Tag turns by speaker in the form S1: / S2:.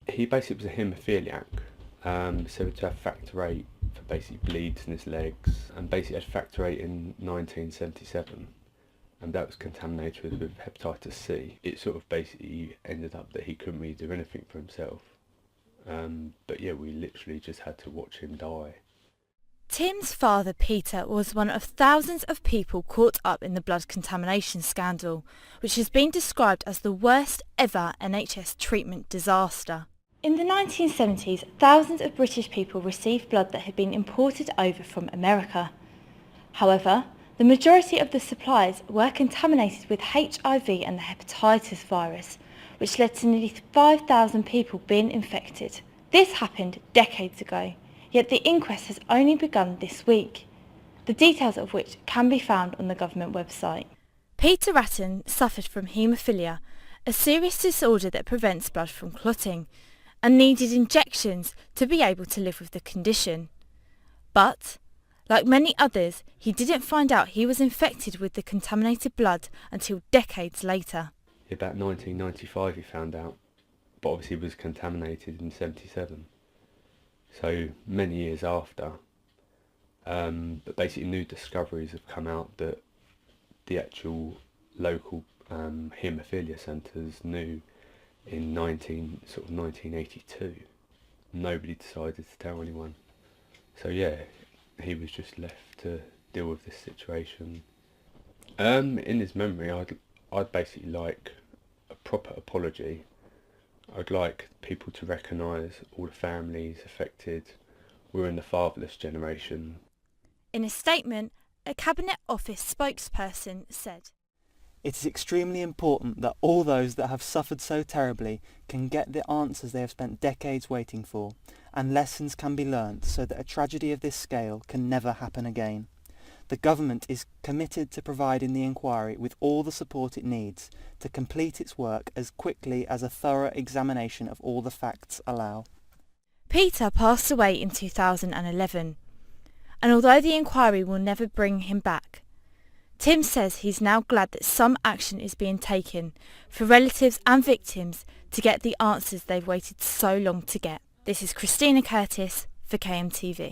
S1: He basically was a haemophiliac, so to have factor VIII for basically bleeds in his legs, and basically had factor VIII in 1977, and that was contaminated with hepatitis C. It sort of basically ended up that he couldn't really do anything for himself. But yeah, we literally just had to watch him die.
S2: Tim's father, Peter, was one of thousands of people caught up in the blood contamination scandal, which has been described as the worst ever NHS treatment disaster. In the 1970s, thousands of British people received blood that had been imported over from America. However, the majority of the supplies were contaminated with HIV and the hepatitis virus, which led to nearly 5,000 people being infected. This happened decades ago, yet the inquest has only begun this week, the details of which can be found on the government website. Peter Wratten suffered from haemophilia, a serious disorder that prevents blood from clotting, and needed injections to be able to live with the condition. But, like many others, he didn't find out he was infected with the contaminated blood until decades later.
S1: About 1995 he found out, but obviously was contaminated in 77. So many years after, but basically new discoveries have come out that the actual local haemophilia centres knew in 1982. Nobody decided to tell anyone. So yeah, he was just left to deal with this situation. In his memory, I'd basically like a proper apology. I'd like people to recognise all the families affected. We're in the fatherless generation.
S2: In a statement, a Cabinet Office spokesperson said,
S3: "It is extremely important that all those that have suffered so terribly can get the answers they have spent decades waiting for, and lessons can be learnt so that a tragedy of this scale can never happen again. The government is committed to providing the inquiry with all the support it needs to complete its work as quickly as a thorough examination of all the facts allow."
S2: Peter passed away in 2011, and although the inquiry will never bring him back, Tim says he's now glad that some action is being taken for relatives and victims to get the answers they've waited so long to get. This is Christina Curtis for KMTV.